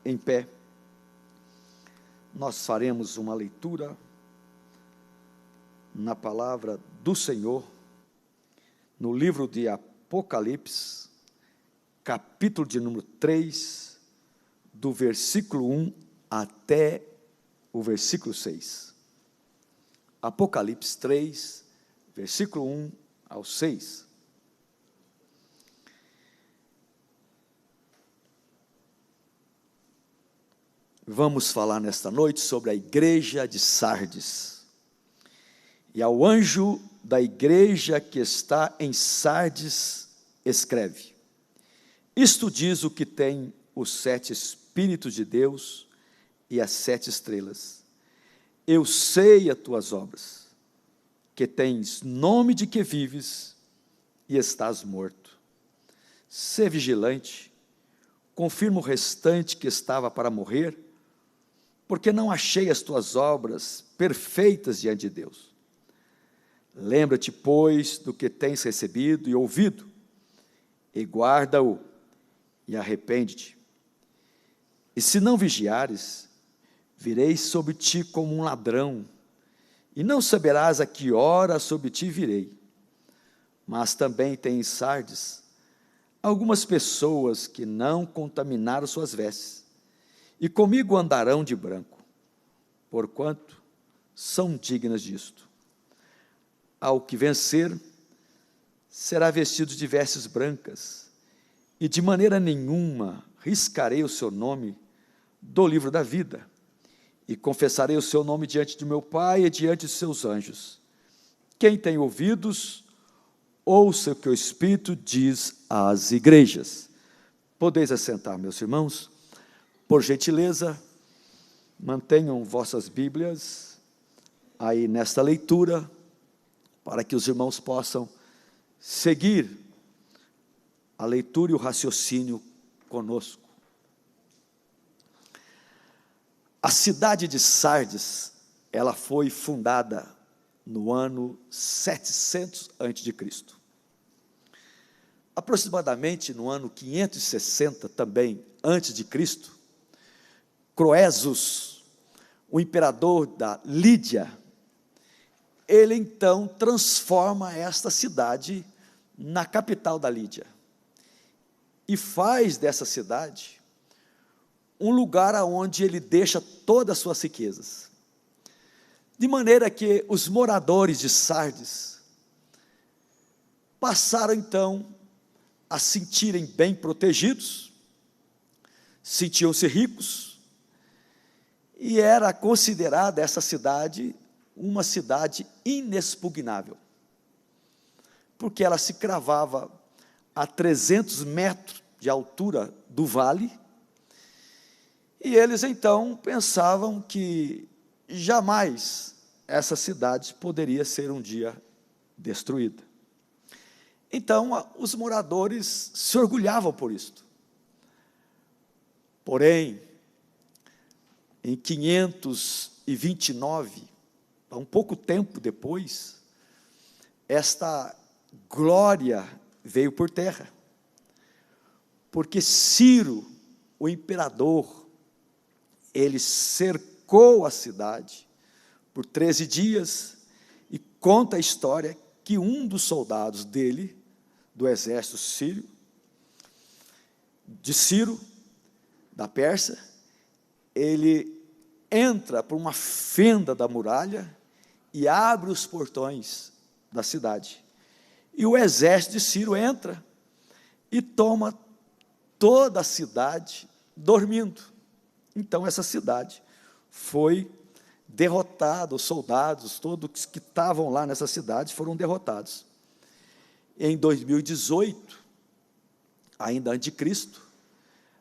em pé, nós faremos uma leitura na palavra do Senhor, no livro de Apocalipse, capítulo de número 3, do versículo 1 até o versículo 6. Apocalipse 3, versículo 1 ao 6. Vamos falar nesta noite sobre a igreja de Sardes. E ao anjo da igreja que está em Sardes, escreve: isto diz o que tem os 7 Espíritos de Deus e as 7 estrelas. Eu sei as tuas obras, que tens nome de que vives e estás morto. Sê vigilante, confirma o restante que estava para morrer, porque não achei as tuas obras perfeitas diante de Deus. Lembra-te, pois, do que tens recebido e ouvido, e guarda-o, e arrepende-te. E se não vigiares, virei sobre ti como um ladrão, e não saberás a que hora sobre ti virei. Mas também tem em Sardes algumas pessoas que não contaminaram suas vestes, e comigo andarão de branco, porquanto são dignas disto. Ao que vencer, será vestido de vestes brancas, e de maneira nenhuma riscarei o seu nome do livro da vida, e confessarei o seu nome diante de meu Pai e diante de seus anjos. Quem tem ouvidos, ouça o que o Espírito diz às igrejas. Podeis assentar, meus irmãos. Por gentileza, mantenham vossas Bíblias aí nesta leitura, para que os irmãos possam seguir a leitura e o raciocínio conosco. A cidade de Sardes, ela foi fundada no ano 700 a.C. Aproximadamente no ano 560 também antes de Cristo, Croesus, o imperador da Lídia, ele então transforma esta cidade na capital da Lídia e faz dessa cidade um lugar onde ele deixa todas as suas riquezas, de maneira que os moradores de Sardes passaram então a se sentirem bem protegidos, sentiam-se ricos, e era considerada essa cidade uma cidade inexpugnável, porque ela se cravava a 300 metros de altura do vale, e eles então pensavam que jamais essa cidade poderia ser um dia destruída. Então, os moradores se orgulhavam por isto. Porém, em 529, um pouco tempo depois, esta glória veio por terra, porque Ciro, o imperador, ele cercou a cidade por 13 dias, e conta a história que um dos soldados dele, do exército sírio, de Ciro, da Pérsia, ele entra por uma fenda da muralha e abre os portões da cidade. E o exército de Ciro entra e toma toda a cidade dormindo. Então essa cidade foi derrotada, os soldados, todos que estavam lá nessa cidade foram derrotados. Em 2018, ainda antes de Cristo,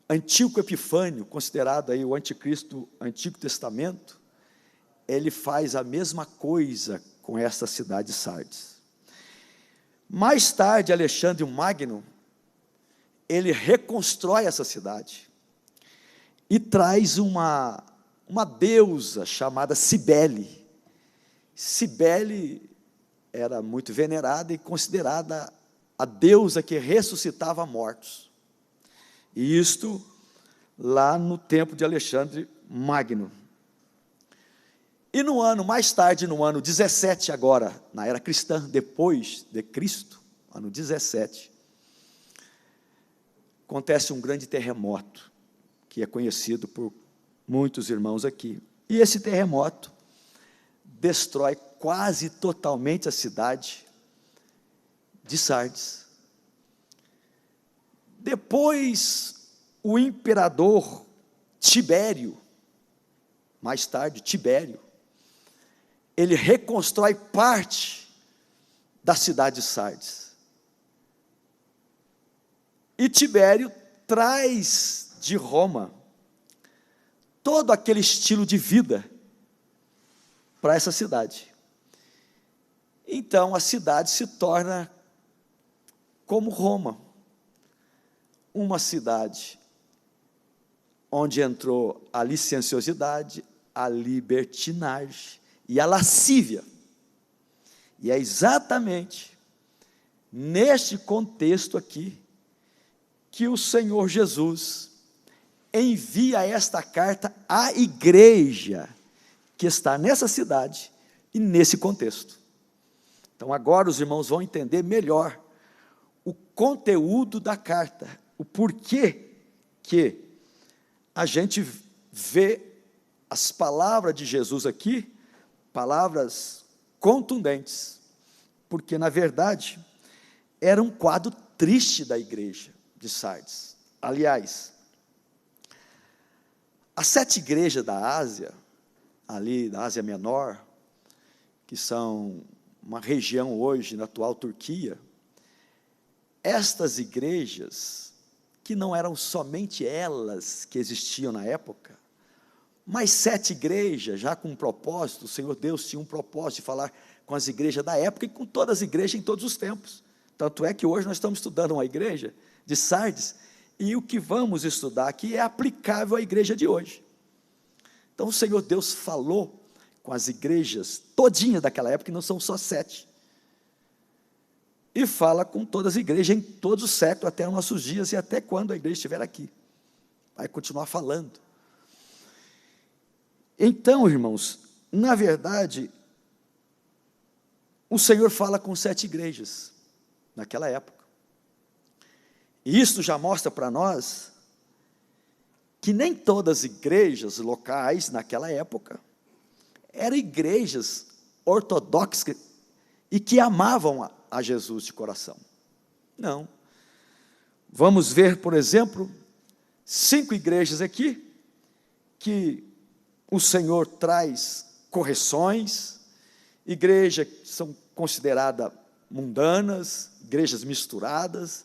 Antíoco Epifânio, considerado aí o anticristo do Antigo Testamento, ele faz a mesma coisa com essa cidade de Sardes. Mais tarde, Alexandre o Magno, ele reconstrói essa cidade e traz uma deusa chamada Cibele. Cibele era muito venerada e considerada a deusa que ressuscitava mortos. E isto lá no tempo de Alexandre Magno. E no ano, mais tarde, no ano 17 agora, na era cristã, depois de Cristo, ano 17, acontece um grande terremoto, que é conhecido por muitos irmãos aqui. E esse terremoto destrói quase totalmente a cidade de Sardes. Depois, o imperador Tibério, mais tarde, Tibério, ele reconstrói parte da cidade de Sardes. E Tibério traz de Roma todo aquele estilo de vida para essa cidade. Então, a cidade se torna como Roma, uma cidade onde entrou a licenciosidade, a libertinagem e a lascívia. E é exatamente neste contexto aqui que o Senhor Jesus envia esta carta à igreja que está nessa cidade e nesse contexto. Então agora os irmãos vão entender melhor o conteúdo da carta, o porquê que a gente vê as palavras de Jesus aqui, palavras contundentes, porque na verdade era um quadro triste da igreja de Sardes. Aliás, as 7 igrejas da Ásia, ali da Ásia Menor, que são uma região hoje na atual Turquia, estas igrejas, que não eram somente elas que existiam na época, mas 7 igrejas, já com um propósito, o Senhor Deus tinha um propósito de falar com as igrejas da época e com todas as igrejas em todos os tempos. Tanto é que hoje nós estamos estudando uma igreja de Sardes, e o que vamos estudar aqui é aplicável à igreja de hoje. Então o Senhor Deus falou com as igrejas todinhas daquela época, que não são só 7, e fala com todas as igrejas em todos os séculos, até os nossos dias, e até quando a igreja estiver aqui, vai continuar falando. Então, irmãos, na verdade, o Senhor fala com 7 igrejas, naquela época, e isso já mostra para nós, que nem todas as igrejas locais, naquela época, eram igrejas ortodoxas, e que amavam a Jesus de coração. Não. Vamos ver, por exemplo, 5 igrejas aqui, que o Senhor traz correções, igrejas que são consideradas mundanas, igrejas misturadas,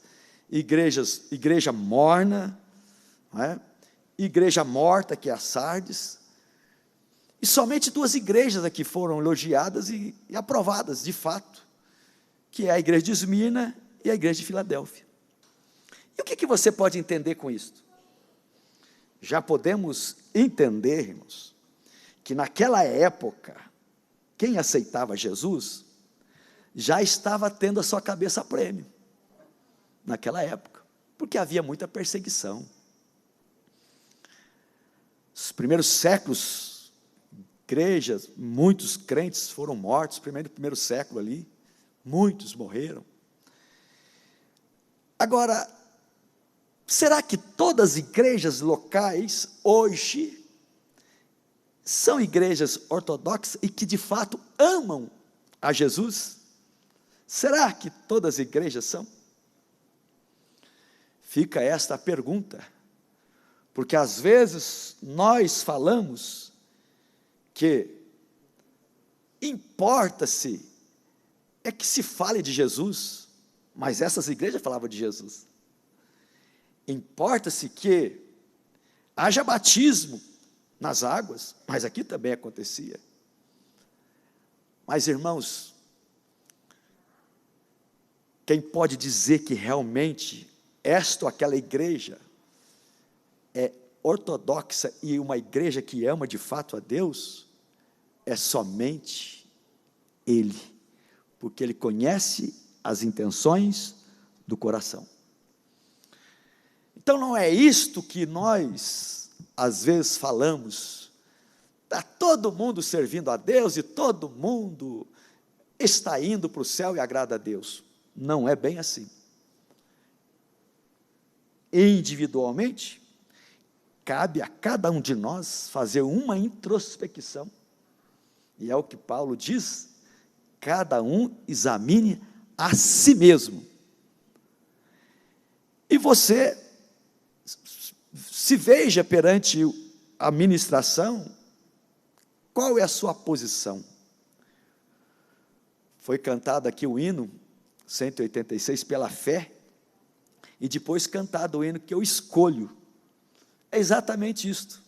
igreja morna, não é? Igreja morta, que é a Sardes, e somente 2 igrejas aqui foram elogiadas e aprovadas, de fato, que é a igreja de Esmirna e a igreja de Filadélfia. E o que você pode entender com isso? Já podemos entender, irmãos, que naquela época, quem aceitava Jesus, já estava tendo a sua cabeça a prêmio, naquela época, porque havia muita perseguição. Os primeiros séculos, igrejas, muitos crentes foram mortos, primeiro século ali, muitos morreram. Agora, será que todas as igrejas locais, hoje, são igrejas ortodoxas e que de fato amam a Jesus? Será que todas as igrejas são? Fica esta pergunta, porque às vezes nós falamos que importa-se é que se fale de Jesus, mas essas igrejas falavam de Jesus. Importa-se que haja batismo nas águas, mas aqui também acontecia. Mas, irmãos, quem pode dizer que realmente esta ou aquela igreja é ortodoxa e uma igreja que ama de fato a Deus, é somente Ele, porque Ele conhece as intenções do coração. Então não é isto que nós, às vezes, falamos, está todo mundo servindo a Deus e todo mundo está indo para o céu e agrada a Deus. Não é bem assim. Individualmente, cabe a cada um de nós fazer uma introspecção, e é o que Paulo diz: cada um examine a si mesmo. E você se veja perante a ministração, qual é a sua posição? Foi cantado aqui o hino 186, pela fé, e depois cantado o hino que eu escolho. É exatamente isto.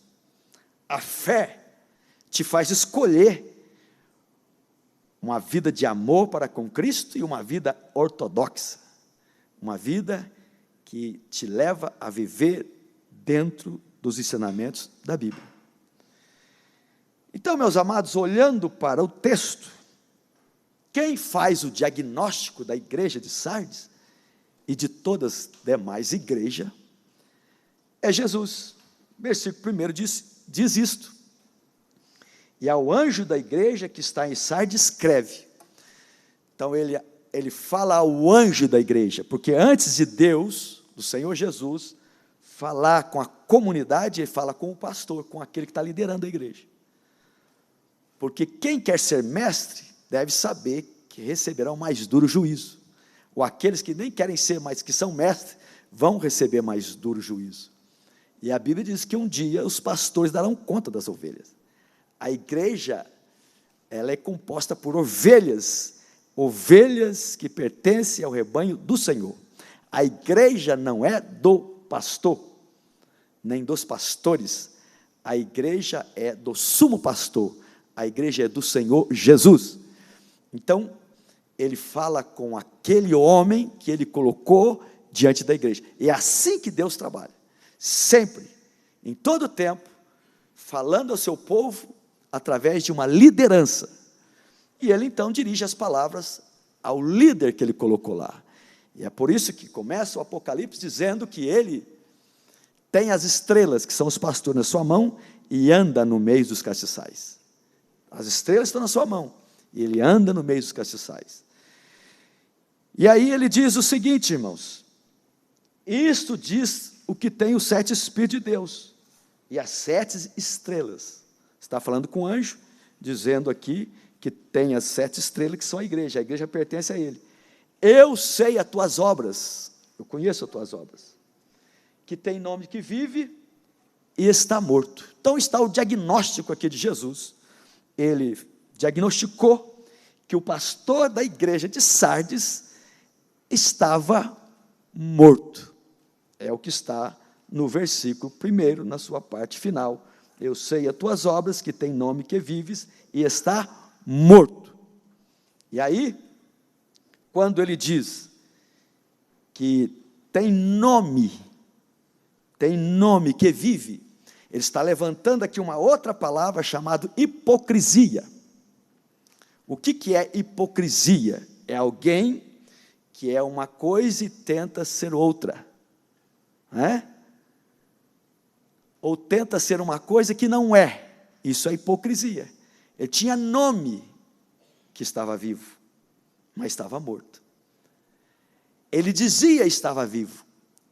A fé te faz escolher uma vida de amor para com Cristo e uma vida ortodoxa, uma vida que te leva a viver dentro dos ensinamentos da Bíblia. Então, meus amados, olhando para o texto, quem faz o diagnóstico da igreja de Sardes e de todas as demais igrejas é Jesus. Versículo 1 diz isto: e ao anjo da igreja que está em Sardes escreve. Então ele fala ao anjo da igreja, porque antes de Deus, do Senhor Jesus, falar com a comunidade, ele fala com o pastor, com aquele que está liderando a igreja. Porque quem quer ser mestre deve saber que receberá o mais duro juízo, ou aqueles que nem querem ser, mas que são mestres, vão receber mais duro juízo. E a Bíblia diz que um dia os pastores darão conta das ovelhas. A igreja, ela é composta por ovelhas que pertencem ao rebanho do Senhor. A igreja não é do pastor, nem dos pastores, a igreja é do sumo pastor, a igreja é do Senhor Jesus. Então, ele fala com aquele homem que ele colocou diante da igreja. É assim que Deus trabalha, sempre, em todo tempo, falando ao seu povo através de uma liderança. E ele então dirige as palavras ao líder que ele colocou lá. E é por isso que começa o Apocalipse dizendo que ele tem as estrelas, que são os pastores, na sua mão, e anda no meio dos castiçais. As estrelas estão na sua mão, e ele anda no meio dos castiçais. E aí ele diz o seguinte, irmãos: isto diz o que tem os 7 Espíritos de Deus, e as 7 estrelas. Está falando com o anjo, dizendo aqui que tem as 7 estrelas, que são a igreja pertence a ele. Eu sei as tuas obras, eu conheço as tuas obras, que tem nome que vive e está morto. Então está o diagnóstico aqui de Jesus. Ele diagnosticou que o pastor da igreja de Sardes estava morto. É o que está no versículo 1, na sua parte final. Eu sei as tuas obras, que tem nome que vives e está morto. E aí, quando ele diz que tem nome que vive, ele está levantando aqui uma outra palavra chamada hipocrisia. O que é hipocrisia? É alguém que é uma coisa e tenta ser outra, ou tenta ser uma coisa que não é. Isso é hipocrisia. Ele tinha nome que estava vivo, mas estava morto. Ele dizia estava vivo,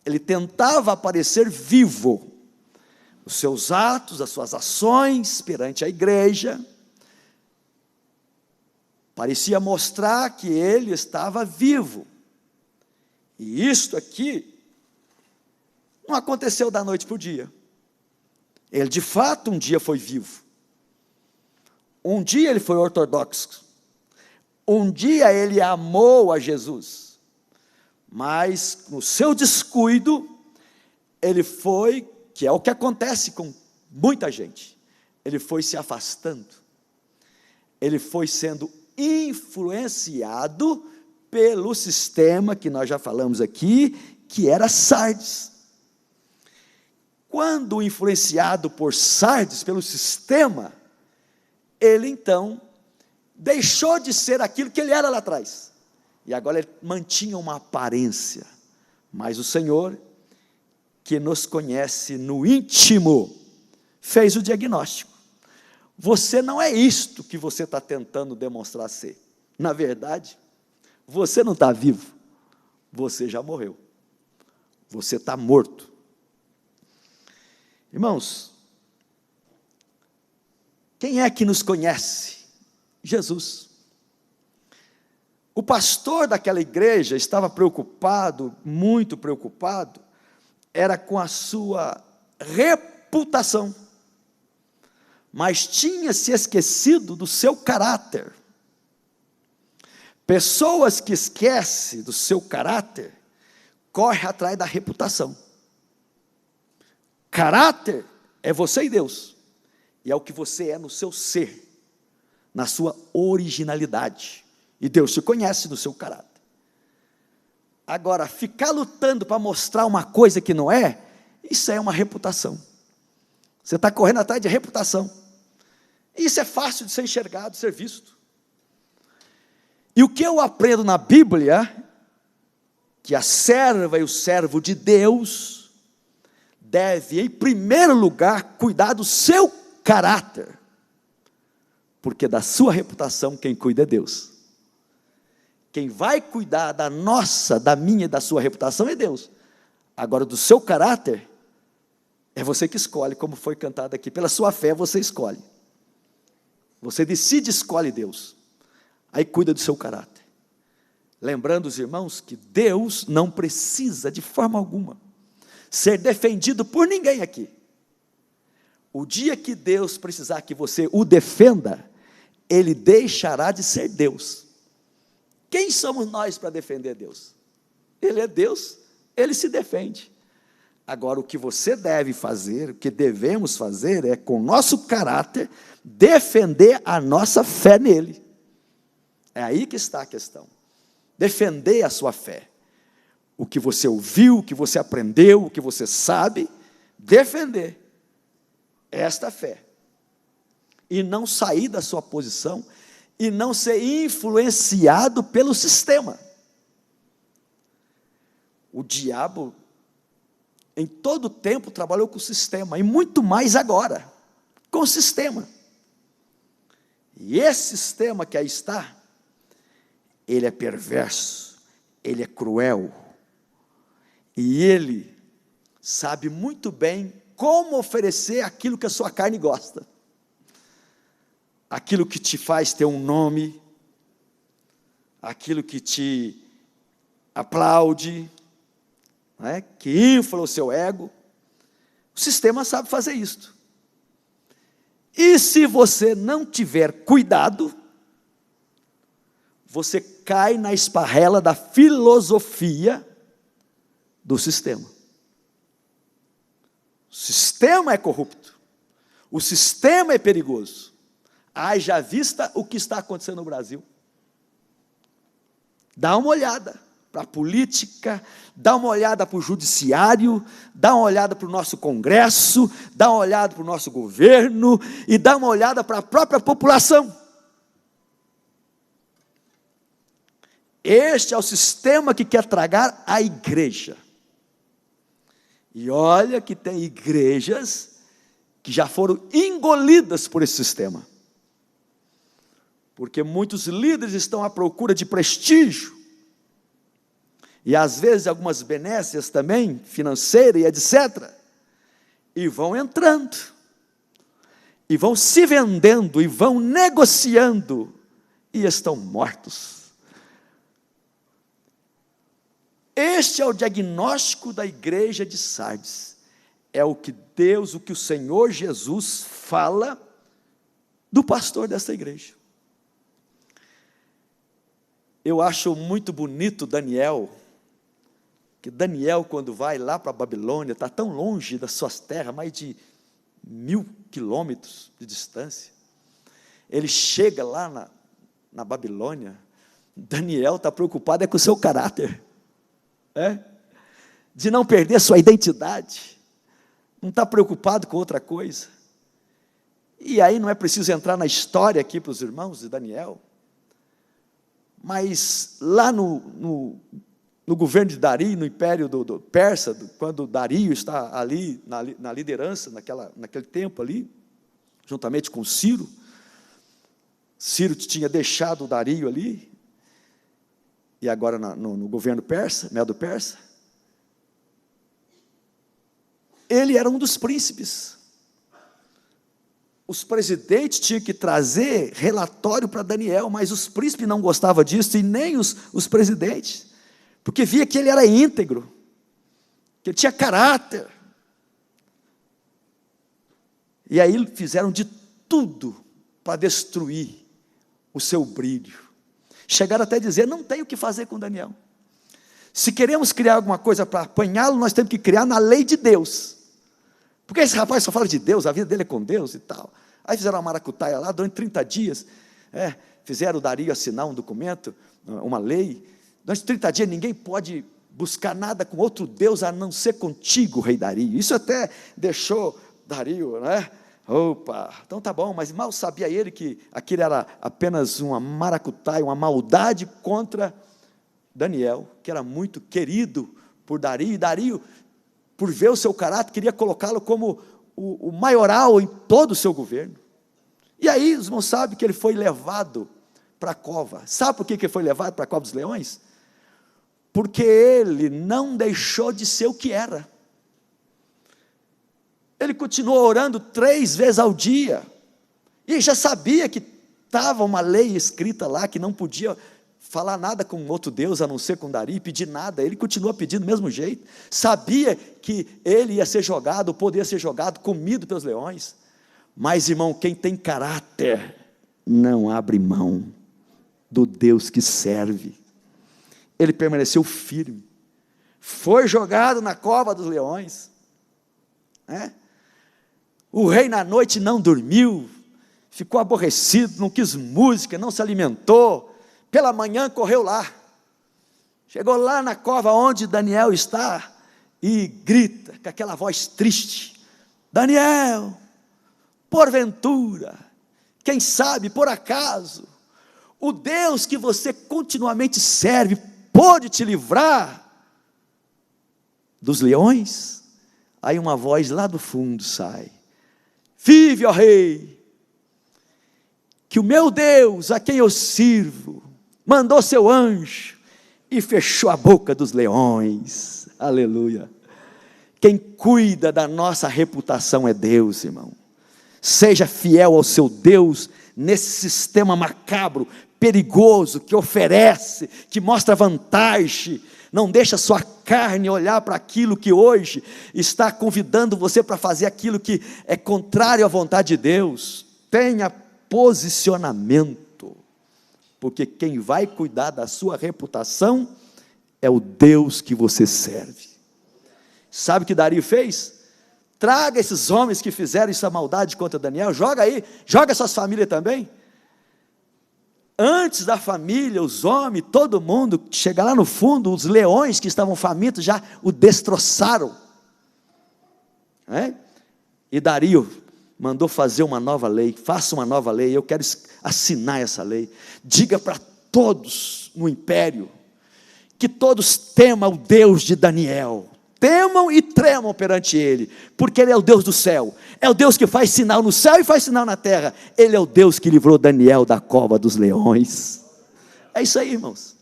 ele tentava aparecer vivo. Os seus atos, as suas ações perante a igreja, parecia mostrar que ele estava vivo. E isto aqui não aconteceu da noite para o dia. Ele de fato um dia foi vivo. Um dia ele foi ortodoxo. Um dia ele amou a Jesus. Mas no seu descuido, ele foi, que é o que acontece com muita gente, ele foi se afastando. Ele foi sendo influenciado pelo sistema que nós já falamos aqui, que era Sardes. Quando influenciado por Sardes, pelo sistema, ele então deixou de ser aquilo que ele era lá atrás, e agora ele mantinha uma aparência, mas o Senhor que nos conhece no íntimo, fez o diagnóstico. Você não é isto que você está tentando demonstrar ser. Na verdade, você não está vivo, você já morreu. Você está morto. Irmãos, quem é que nos conhece? Jesus. O pastor daquela igreja estava preocupado, muito preocupado, era com a sua reputação, mas tinha se esquecido do seu caráter. Pessoas que esquecem do seu caráter, correm atrás da reputação. Caráter é você e Deus, e é o que você é no seu ser, na sua originalidade, e Deus te conhece no seu caráter. Agora, ficar lutando para mostrar uma coisa que não é, isso é uma reputação. Você está correndo atrás de reputação, e isso é fácil de ser enxergado, de ser visto. E o que eu aprendo na Bíblia, que a serva e o servo de Deus deve, em primeiro lugar, cuidar do seu caráter, porque da sua reputação quem cuida é Deus. Quem vai cuidar da nossa, da minha e da sua reputação é Deus. Agora, do seu caráter, é você que escolhe, como foi cantado aqui. Pela sua fé, você escolhe. Você decide, escolhe Deus. Aí cuida do seu caráter. Lembrando os irmãos que Deus não precisa, de forma alguma, ser defendido por ninguém aqui. O dia que Deus precisar que você o defenda, Ele deixará de ser Deus. Quem somos nós para defender Deus? Ele é Deus, Ele se defende. Agora, o que você deve fazer, o que devemos fazer, é com o nosso caráter, defender a nossa fé nele. É aí que está a questão. Defender a sua fé. O que você ouviu, o que você aprendeu, o que você sabe, defender esta fé. E não sair da sua posição, e não ser influenciado pelo sistema. O diabo, em todo tempo, trabalhou com o sistema, e muito mais agora, com o sistema. E esse sistema que aí está, ele é perverso, ele é cruel, e ele sabe muito bem como oferecer aquilo que a sua carne gosta, aquilo que te faz ter um nome, aquilo que te aplaude, né, que infla o seu ego. O sistema sabe fazer isto. E se você não tiver cuidado, você cai na esparrela da filosofia do sistema. O sistema é corrupto, o sistema é perigoso. Haja vista o que está acontecendo no Brasil. Dá uma olhada para a política, dá uma olhada para o judiciário, dá uma olhada para o nosso Congresso, dá uma olhada para o nosso governo, e dá uma olhada para a própria população. Este é o sistema que quer tragar a igreja. E olha que tem igrejas que já foram engolidas por esse sistema. Porque muitos líderes estão à procura de prestígio, e às vezes algumas benécias também, financeira e etc. E vão entrando, e vão se vendendo, e vão negociando, e estão mortos. Este é o diagnóstico da igreja de Sardes. É o que Deus, o que o Senhor Jesus fala do pastor dessa igreja. Eu acho muito bonito Daniel, que Daniel, quando vai lá para a Babilônia, está tão longe das suas terras, mais de 1000 quilômetros de distância. Ele chega lá na Babilônia, Daniel está preocupado com o seu caráter, de não perder sua identidade, não está preocupado com outra coisa. E aí não é preciso entrar na história aqui para os irmãos de Daniel, mas lá no no governo de Dario, no império do Persa, quando Dario está ali na liderança, naquele tempo ali, juntamente com Ciro. Ciro tinha deixado Dario ali, e agora no governo persa, Medo-Persa. Ele era um dos príncipes. Os presidentes tinham que trazer relatório para Daniel, mas os príncipes não gostavam disso, e nem os presidentes, porque via que ele era íntegro, que ele tinha caráter. E aí fizeram de tudo para destruir o seu brilho. Chegaram até a dizer: não tem o que fazer com Daniel. Se queremos criar alguma coisa para apanhá-lo, nós temos que criar na lei de Deus. Porque esse rapaz só fala de Deus, a vida dele é com Deus e tal. Aí fizeram uma maracutaia lá, durante 30 dias, fizeram o Dario assinar um documento, uma lei. Durante 30 dias ninguém pode buscar nada com outro Deus a não ser contigo, rei Dario. Isso até deixou Dario, né? Opa, então tá bom, mas mal sabia ele que aquilo era apenas uma maracutaia, uma maldade contra Daniel, que era muito querido por Dario, e Dario, por ver o seu caráter, queria colocá-lo como o maioral em todo o seu governo. E aí os irmãos sabem que ele foi levado para a cova. Sabe por que ele foi levado para a cova dos leões? Porque ele não deixou de ser o que era. Ele continuou orando 3 vezes ao dia, e já sabia que estava uma lei escrita lá, que não podia falar nada com outro Deus, a não ser com Dario, pedir nada. Ele continua pedindo do mesmo jeito, sabia que ele ia ser jogado, poderia ser jogado, comido pelos leões, mas irmão, quem tem caráter, não abre mão do Deus que serve. Ele permaneceu firme, foi jogado na cova dos leões, o rei na noite não dormiu, ficou aborrecido, não quis música, não se alimentou. Pela manhã correu lá, chegou lá na cova onde Daniel está, e grita com aquela voz triste: Daniel, porventura, quem sabe, por acaso, o Deus que você continuamente serve pode te livrar dos leões? Aí uma voz lá do fundo sai: vive, ó rei, que o meu Deus, a quem eu sirvo, mandou seu anjo e fechou a boca dos leões. Aleluia. Quem cuida da nossa reputação é Deus, irmão. Seja fiel ao seu Deus nesse sistema macabro, perigoso, que oferece, que mostra vantagem. Não deixa a sua carne olhar para aquilo que hoje está convidando você para fazer aquilo que é contrário à vontade de Deus. Tenha posicionamento, porque quem vai cuidar da sua reputação é o Deus que você serve. Sabe o que Dario fez? Traga esses homens que fizeram essa maldade contra Daniel, joga aí, joga suas famílias também. Antes da família, os homens, todo mundo, chegar lá no fundo, os leões que estavam famintos já o destroçaram. E Dario mandou fazer uma nova lei. Faça uma nova lei, eu quero assinar essa lei. Diga para todos no império, que todos temam o Deus de Daniel, temam e tremam perante ele, porque ele é o Deus do céu, é o Deus que faz sinal no céu e faz sinal na terra. Ele é o Deus que livrou Daniel da cova dos leões. É isso aí, irmãos.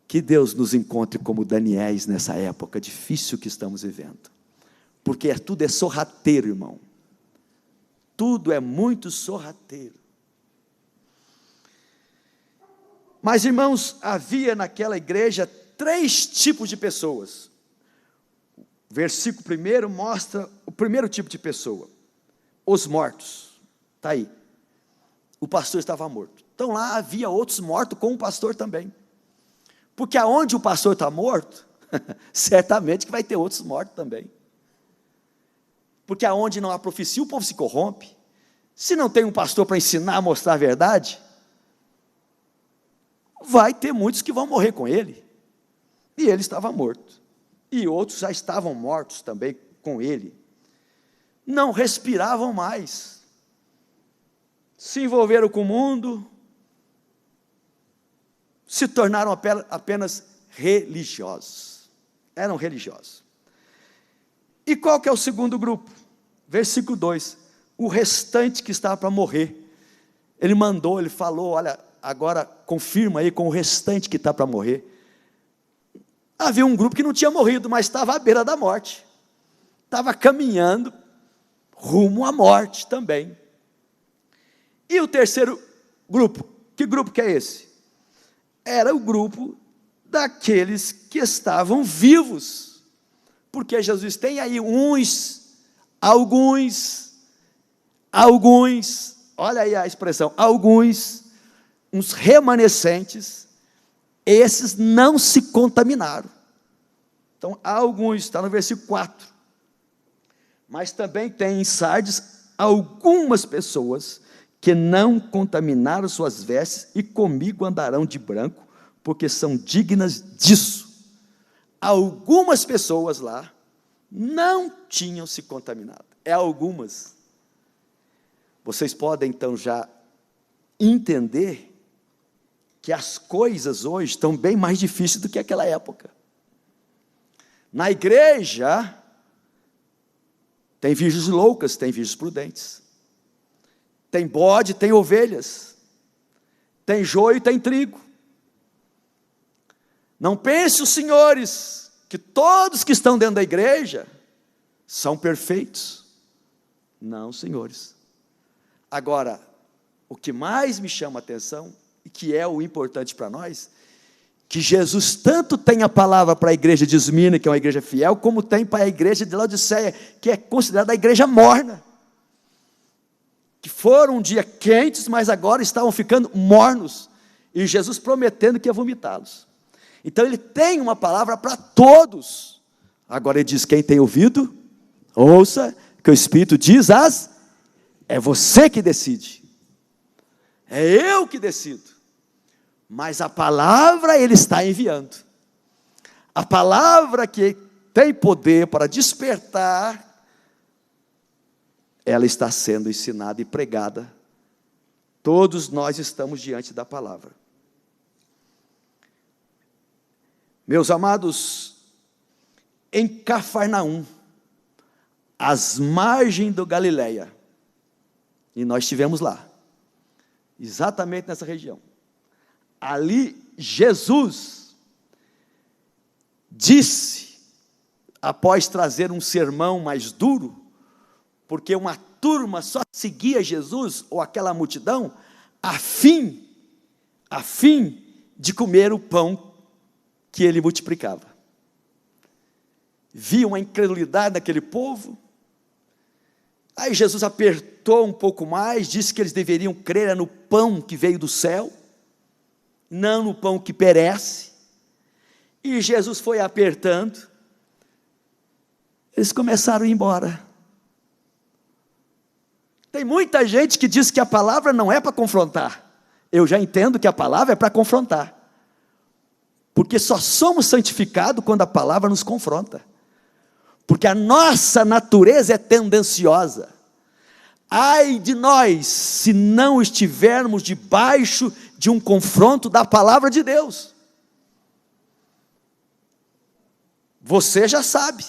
Que Deus nos encontre como Daniéis nessa época difícil que estamos vivendo, porque tudo é sorrateiro, irmão, tudo é muito sorrateiro. Mas, irmãos, havia naquela igreja 3 tipos de pessoas. O versículo 1 mostra o primeiro tipo de pessoa: os mortos. Está aí, o pastor estava morto. Então lá havia outros mortos com o pastor também, porque aonde o pastor está morto, certamente que vai ter outros mortos também, porque aonde não há profecia, o povo se corrompe. Se não tem um pastor para ensinar, a mostrar a verdade, vai ter muitos que vão morrer com ele. E ele estava morto, e outros já estavam mortos também com ele, não respiravam mais, se envolveram com o mundo, se tornaram apenas religiosos. Eram religiosos. E qual que é o segundo grupo? Versículo 2. O restante que estava para morrer. Ele mandou, ele falou, olha, agora confirma aí com o restante que está para morrer. Havia um grupo que não tinha morrido, mas estava à beira da morte. Estava caminhando rumo à morte também. E o terceiro grupo, que grupo que é esse? Era o grupo daqueles que estavam vivos. Porque Jesus tem aí alguns, olha aí a expressão, uns remanescentes, esses não se contaminaram. Então, alguns, está no versículo 4. Mas também tem em Sardes algumas pessoas que não contaminaram suas vestes e comigo andarão de branco, porque são dignas disso. Algumas pessoas lá não tinham se contaminado. É algumas. Vocês podem então já entender que as coisas hoje estão bem mais difíceis do que aquela época. Na igreja, tem virgens loucas, tem virgens prudentes. Tem bode, tem ovelhas. Tem joio, tem trigo. Não pense os senhores que todos que estão dentro da igreja são perfeitos. Não, senhores. Agora, o que mais me chama a atenção, e que é o importante para nós, que Jesus tanto tem a palavra para a igreja de Esmina, que é uma igreja fiel, como tem para a igreja de Laodiceia, que é considerada a igreja morna. Que foram um dia quentes, mas agora estavam ficando mornos. E Jesus prometendo que ia vomitá-los. Então ele tem uma palavra para todos. Agora ele diz, quem tem ouvido, ouça, que o Espírito diz é você que decide. É eu que decido. Mas a palavra ele está enviando. A palavra que tem poder para despertar, ela está sendo ensinada e pregada. Todos nós estamos diante da palavra. Meus amados, em Cafarnaum, às margens do Galileia, e nós estivemos lá, exatamente nessa região, ali Jesus disse, após trazer um sermão mais duro, porque uma turma só seguia Jesus, ou aquela multidão, a fim de comer o pão que ele multiplicava. Via uma incredulidade daquele povo. Aí Jesus apertou um pouco mais, disse que eles deveriam crer no pão que veio do céu, não no pão que perece. E Jesus foi apertando. Eles começaram a ir embora. Tem muita gente que diz que a palavra não é para confrontar. Eu já entendo que a palavra é para confrontar. Porque só somos santificados quando a palavra nos confronta. Porque a nossa natureza é tendenciosa. Ai de nós, se não estivermos debaixo de um confronto da palavra de Deus. Você já sabe.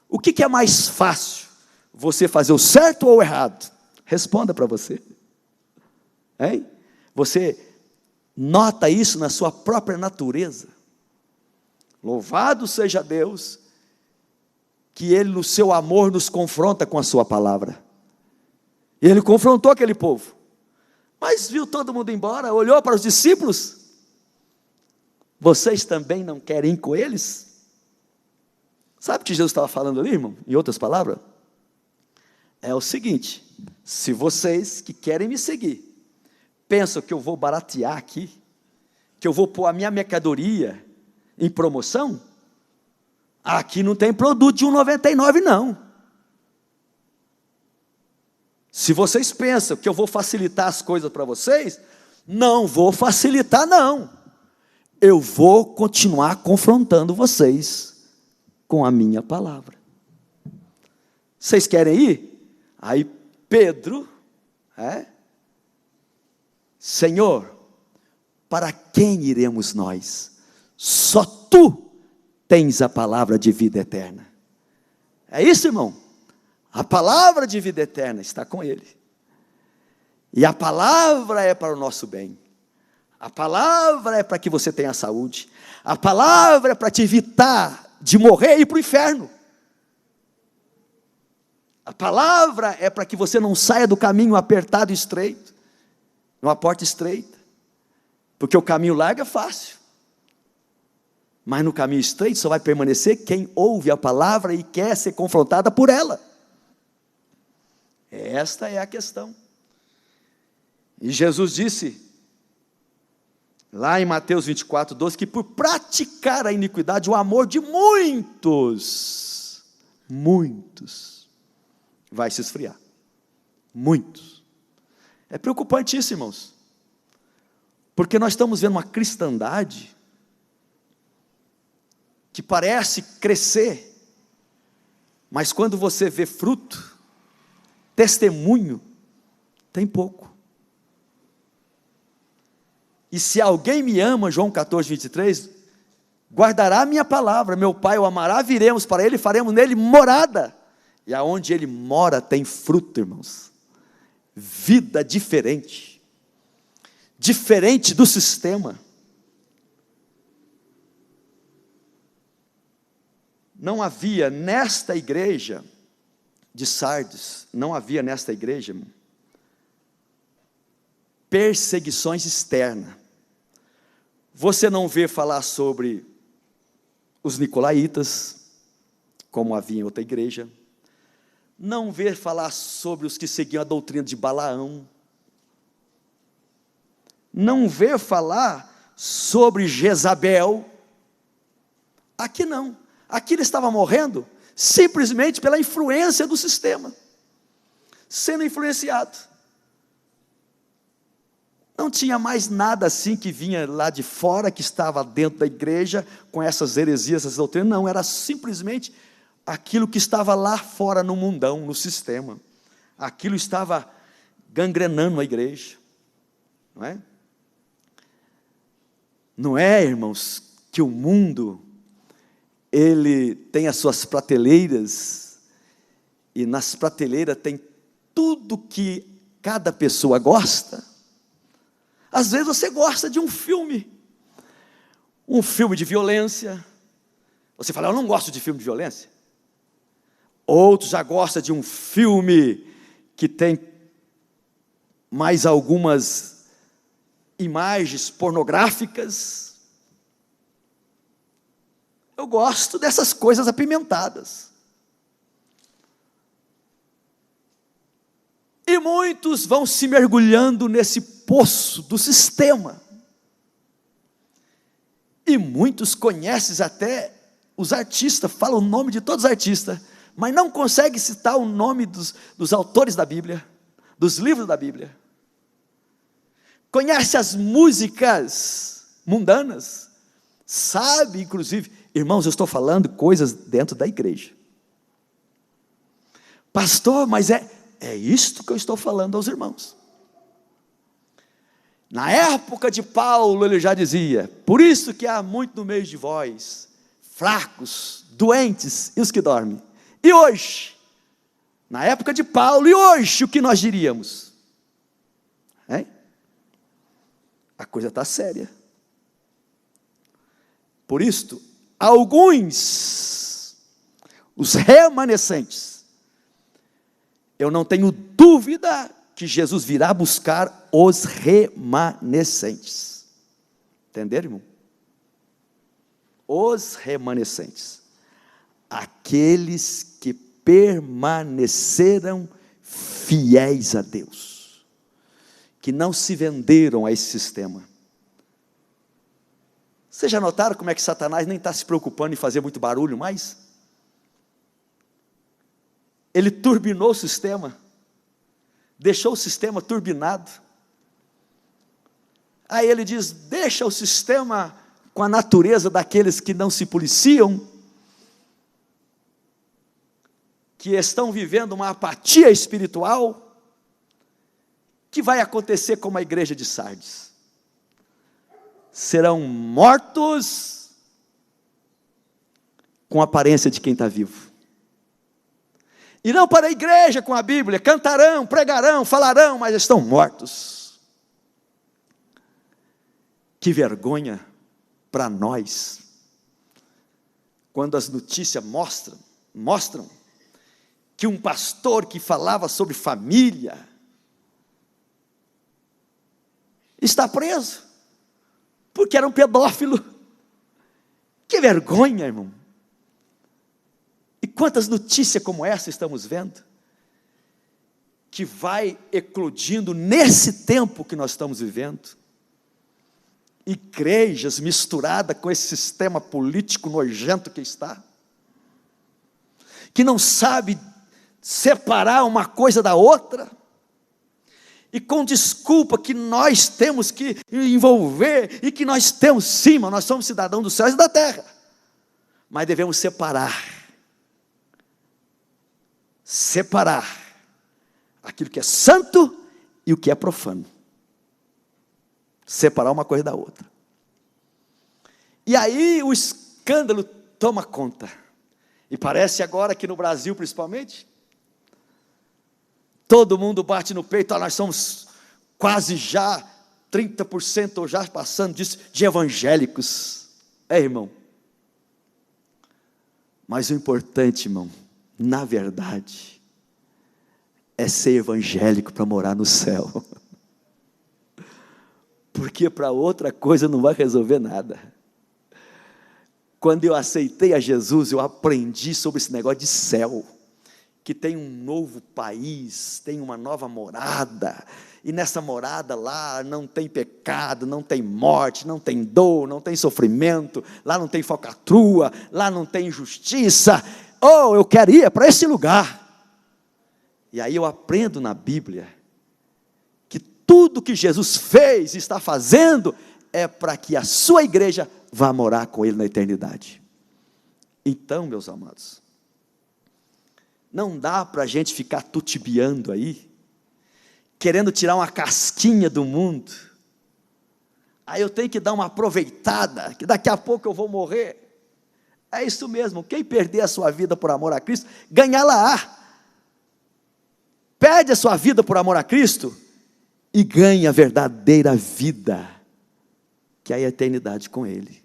O que é mais fácil? Você fazer o certo ou o errado? Responda para você. Hein? Você nota isso na sua própria natureza? Louvado seja Deus, que Ele no seu amor nos confronta com a sua palavra. E Ele confrontou aquele povo, mas viu todo mundo embora, olhou para os discípulos, vocês também não querem ir com eles? Sabe o que Jesus estava falando ali, irmão? Em outras palavras, é o seguinte, se vocês que querem me seguir, pensam que eu vou baratear aqui, que eu vou pôr a minha mercadoria em promoção, aqui não tem produto de R$1,99 não. Se vocês pensam que eu vou facilitar as coisas para vocês, não vou facilitar não. Eu vou continuar confrontando vocês com a minha palavra. Vocês querem ir? Aí Pedro, Senhor, para quem iremos nós? Só tu tens a palavra de vida eterna. É isso, irmão. A palavra de vida eterna está com Ele. E a palavra é para o nosso bem. A palavra é para que você tenha saúde. A palavra é para te evitar de morrer e ir para o inferno. A palavra é para que você não saia do caminho apertado e estreito, numa porta estreita. Porque o caminho largo é fácil. Mas no caminho estreito só vai permanecer quem ouve a palavra e quer ser confrontada por ela. Esta é a questão. E Jesus disse, lá em Mateus 24, 12, que por praticar a iniquidade, o amor de muitos vai se esfriar. Muitos. É preocupante isso, irmãos. Porque nós estamos vendo uma cristandade que parece crescer, mas quando você vê fruto, testemunho, tem pouco. E se alguém me ama, João 14, 23, guardará a minha palavra, meu Pai o amará, viremos para Ele, faremos nele morada, e aonde Ele mora tem fruto, irmãos, vida diferente do sistema. Não havia nesta igreja de Sardes, irmão, perseguições externas. Você não vê falar sobre os nicolaítas, como havia em outra igreja. Não vê falar sobre os que seguiam a doutrina de Balaão. Não vê falar sobre Jezabel. Aqui não. Aqui ele estava morrendo simplesmente pela influência do sistema, sendo influenciado. Não tinha mais nada assim que vinha lá de fora, que estava dentro da igreja, com essas heresias, essas doutrinas. Não, era simplesmente aquilo que estava lá fora no mundão, no sistema. Aquilo estava gangrenando a igreja. Não é? Não é, irmãos, que o mundo, ele tem as suas prateleiras, e nas prateleiras tem tudo que cada pessoa gosta. Às vezes você gosta de um filme de violência, você fala, eu não gosto de filme de violência. Outros já gostam de um filme que tem mais algumas imagens pornográficas. Eu gosto dessas coisas apimentadas. E muitos vão se mergulhando nesse poço do sistema. E muitos conhecem até os artistas, falam o nome de todos os artistas, mas não conseguem citar o nome dos autores da Bíblia, dos livros da Bíblia. Conhece as músicas mundanas, sabe, inclusive, irmãos, eu estou falando coisas dentro da igreja. Pastor, mas é isto que eu estou falando aos irmãos. Na época de Paulo, ele já dizia, por isso que há muito no meio de vós, fracos, doentes e os que dormem. E hoje, na época de Paulo, e hoje, o que nós diríamos? A coisa está séria. Por isto, alguns, os remanescentes, eu não tenho dúvida que Jesus virá buscar os remanescentes. Entenderam, irmão? Os remanescentes. Aqueles que permaneceram fiéis a Deus. Que não se venderam a esse sistema. Vocês já notaram como é que Satanás nem está se preocupando em fazer muito barulho mais? Ele turbinou o sistema, deixou o sistema turbinado. Aí ele diz, deixa o sistema com a natureza daqueles que não se policiam, que estão vivendo uma apatia espiritual, que vai acontecer como a igreja de Sardes. serão mortos com a aparência de quem está vivo. Irão para a igreja com a Bíblia, cantarão, pregarão, falarão, mas estão mortos. Que vergonha para nós, quando as notícias mostram que um pastor que falava sobre família está preso, porque era um pedófilo. Que vergonha, irmão. E quantas notícias como essa estamos vendo, que vai eclodindo nesse tempo que nós estamos vivendo. Igrejas misturadas com esse sistema político nojento que está, que não sabe separar uma coisa da outra, e com desculpa que nós temos que envolver, e que nós temos sim, nós somos cidadãos dos céus e da terra, mas devemos separar aquilo que é santo e o que é profano, separar uma coisa da outra. E aí o escândalo toma conta, e parece agora que no Brasil principalmente, todo mundo bate no peito, nós somos quase já 30% ou já passando disso, de evangélicos. Irmão, mas o importante, irmão, na verdade, é ser evangélico para morar no céu, porque para outra coisa não vai resolver nada. Quando eu aceitei a Jesus, eu aprendi sobre esse negócio de céu, que tem um novo país, tem uma nova morada, e nessa morada lá não tem pecado, não tem morte, não tem dor, não tem sofrimento, lá não tem falcatrua, lá não tem injustiça. Eu quero ir para esse lugar. E aí eu aprendo na Bíblia que tudo que Jesus fez e está fazendo é para que a sua igreja vá morar com Ele na eternidade. Então, meus amados, não dá para a gente ficar tutibiando aí, querendo tirar uma casquinha do mundo. Aí eu tenho que dar uma aproveitada, que daqui a pouco eu vou morrer. É isso mesmo, quem perder a sua vida por amor a Cristo, ganhá-la-á. Perde a sua vida por amor a Cristo, e ganha a verdadeira vida, que é a eternidade com Ele.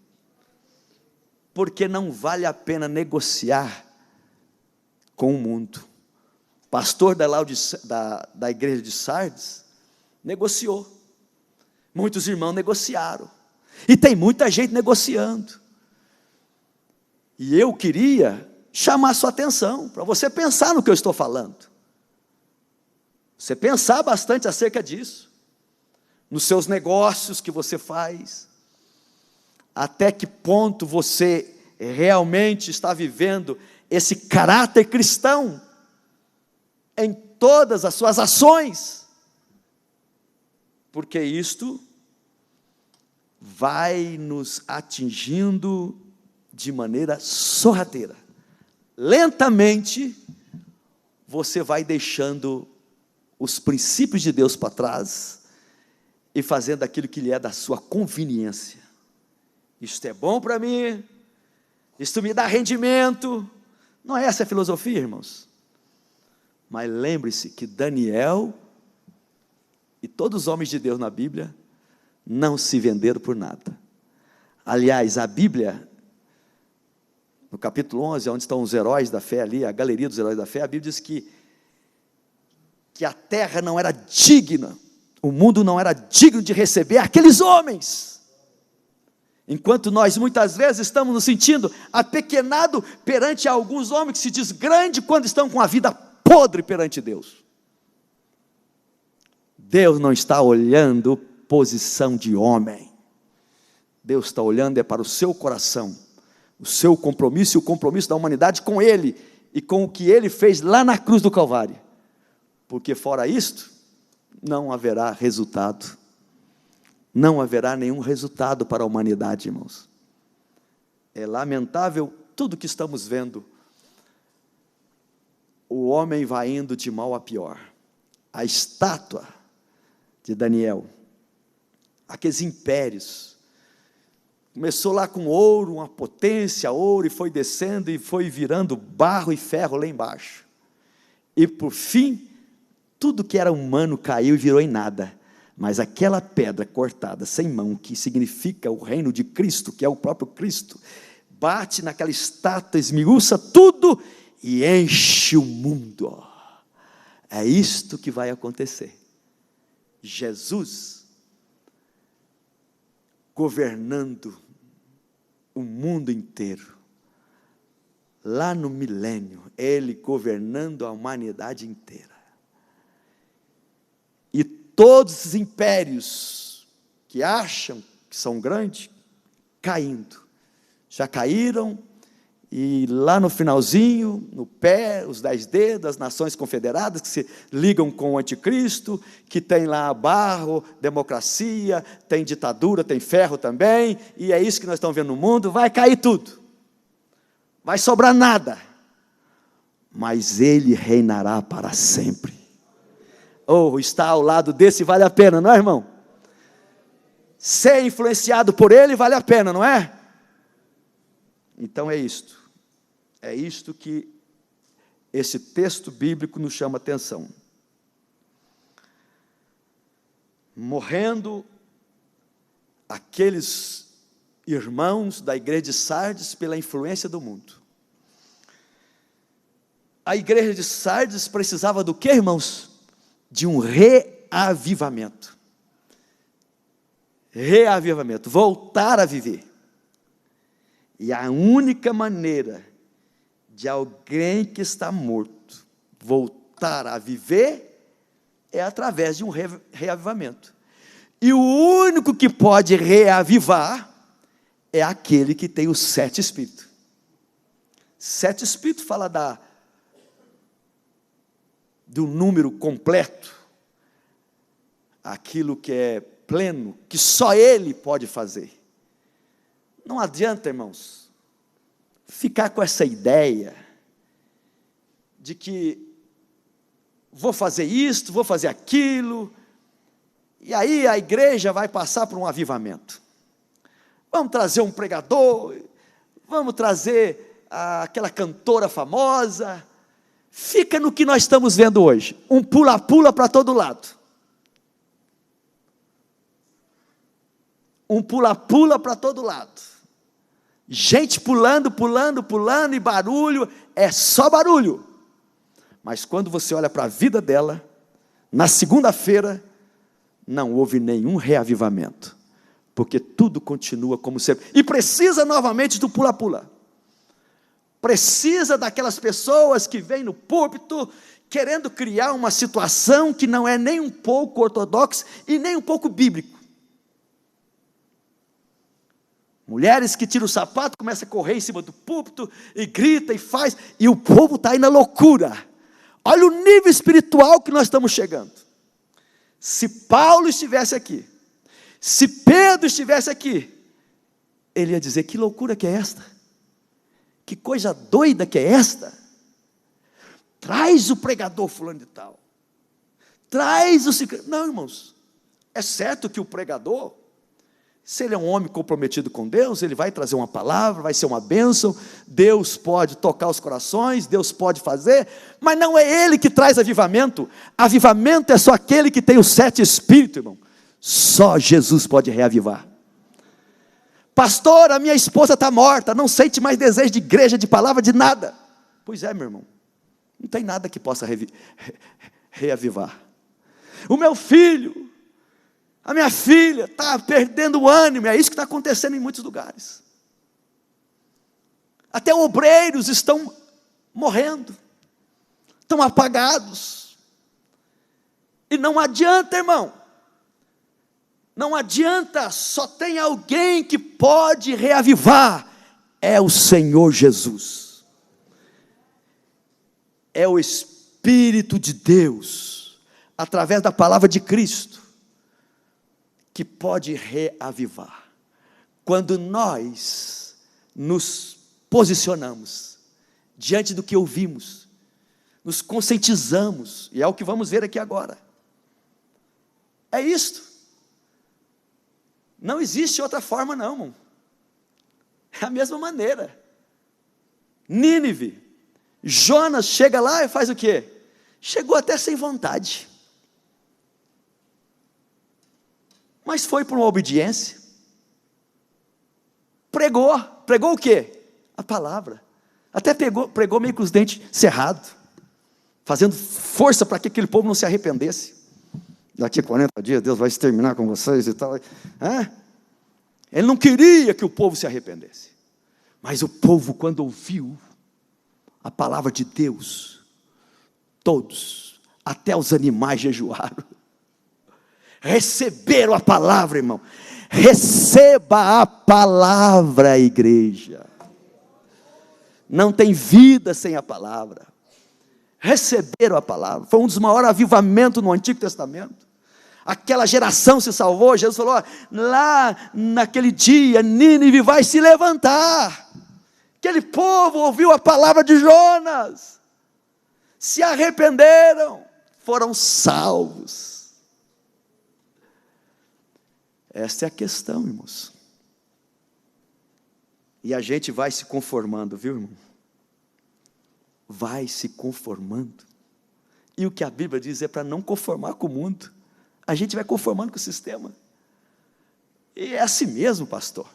Porque não vale a pena negociar com o mundo. O pastor da igreja de Sardes negociou. Muitos irmãos negociaram. E tem muita gente negociando. E eu queria chamar a sua atenção, para você pensar no que eu estou falando. Você pensar bastante acerca disso. Nos seus negócios que você faz. Até que ponto você realmente está vivendo esse caráter cristão em todas as suas ações, porque isto vai nos atingindo de maneira sorrateira. Lentamente, você vai deixando os princípios de Deus para trás e fazendo aquilo que lhe é da sua conveniência. Isto é bom para mim, isto me dá rendimento. Não é essa a filosofia, irmãos? Mas lembre-se que Daniel e todos os homens de Deus na Bíblia não se venderam por nada. Aliás, a Bíblia, no capítulo 11, onde estão os heróis da fé ali, a galeria dos heróis da fé, a Bíblia diz que a terra não era digna, o mundo não era digno de receber aqueles homens. Enquanto nós muitas vezes estamos nos sentindo apequenado perante alguns homens que se diz grande quando estão com a vida podre perante Deus. Deus não está olhando posição de homem. Deus está olhando para o seu coração, o seu compromisso e o compromisso da humanidade com Ele e com o que Ele fez lá na cruz do Calvário. Porque fora isto, não haverá resultado. Não haverá nenhum resultado para a humanidade, irmãos. É lamentável tudo que estamos vendo. O homem vai indo de mal a pior. A estátua de Daniel, aqueles impérios Começou lá com ouro, uma potência, ouro, e foi descendo e foi virando barro e ferro lá embaixo. E por fim, tudo que era humano caiu e virou em nada. Mas aquela pedra cortada, sem mão, que significa o reino de Cristo, que é o próprio Cristo, bate naquela estátua, esmiuça tudo e enche o mundo. É isto que vai acontecer. Jesus governando o mundo inteiro. Lá no milênio, Ele governando a humanidade inteira. E todos os impérios que acham que são grandes, caindo. Já caíram, e lá no finalzinho, no pé, os 10 dedos, as nações confederadas, que se ligam com o anticristo, que tem lá barro, democracia, tem ditadura, tem ferro também, e é isso que nós estamos vendo no mundo, vai cair tudo, vai sobrar nada, mas Ele reinará para sempre. Estar ao lado desse vale a pena, não é, irmão? Ser influenciado por Ele vale a pena, não é? Então é isto que esse texto bíblico nos chama a atenção. Morrendo aqueles irmãos da igreja de Sardes pela influência do mundo. A igreja de Sardes precisava do quê, irmãos? De um reavivamento. Reavivamento, voltar a viver. E a única maneira de alguém que está morto voltar a viver é através de um reavivamento. E o único que pode reavivar é aquele que tem os 7 Espíritos. 7 Espíritos fala do número completo, aquilo que é pleno, que só Ele pode fazer. Não adianta, irmãos, ficar com essa ideia de que vou fazer isto, vou fazer aquilo, e aí a igreja vai passar por um avivamento. Vamos trazer um pregador, vamos trazer aquela cantora famosa. Fica no que nós estamos vendo hoje, um pula-pula para todo lado. Um pula-pula para todo lado. Gente pulando, e barulho, é só barulho. Mas quando você olha para a vida dela, na segunda-feira, não houve nenhum reavivamento, porque tudo continua como sempre, e precisa novamente do pula-pula, precisa daquelas pessoas que vêm no púlpito, querendo criar uma situação que não é nem um pouco ortodoxa, e nem um pouco bíblico. Mulheres que tiram o sapato, começam a correr em cima do púlpito, e grita e faz, e o povo está aí na loucura. Olha o nível espiritual que nós estamos chegando. Se Paulo estivesse aqui, se Pedro estivesse aqui, ele ia dizer: que loucura que é esta? Que coisa doida que é esta? Traz o pregador fulano de tal, traz o ciclano. Não, irmãos, é certo que o pregador, se ele é um homem comprometido com Deus, ele vai trazer uma palavra, vai ser uma bênção, Deus pode tocar os corações, Deus pode fazer, mas não é Ele que traz avivamento. Avivamento é só aquele que tem os 7 Espíritos, irmão. Só Jesus pode reavivar. Pastor, a minha esposa está morta, não sente mais desejo de igreja, de palavra, de nada. Pois é, meu irmão, não tem nada que possa reavivar. O meu filho, a minha filha está perdendo o ânimo, é isso que está acontecendo em muitos lugares. Até obreiros estão morrendo, estão apagados, e não adianta, irmão, não adianta, só tem alguém que pode reavivar, é o Senhor Jesus, é o Espírito de Deus, através da palavra de Cristo, que pode reavivar. Quando nós nos posicionamos diante do que ouvimos, nos conscientizamos, e é o que vamos ver aqui agora. É isto. Não existe outra forma não, irmão. É a mesma maneira. Nínive, Jonas chega lá e faz o quê? Chegou até sem vontade, mas foi por uma obediência, pregou o quê? A palavra, até pregou meio com os dentes cerrados, fazendo força para que aquele povo não se arrependesse. Daqui a 40 dias Deus vai exterminar com vocês e tal. Ele não queria que o povo se arrependesse, mas o povo, quando ouviu a palavra de Deus, todos, até os animais jejuaram, receberam a palavra, irmão. Receba a palavra, igreja. Não tem vida sem a palavra. Receberam a palavra. Foi um dos maiores avivamentos no Antigo Testamento. Aquela geração se salvou. Jesus falou: lá naquele dia Nínive vai se levantar. Aquele povo ouviu a palavra de Jonas, se arrependeram, foram salvos. Esta é a questão, irmãos. E a gente vai se conformando, viu, irmão? Vai se conformando. E o que a Bíblia diz é para não conformar com o mundo. A gente vai conformando com o sistema. E é assim mesmo, pastor.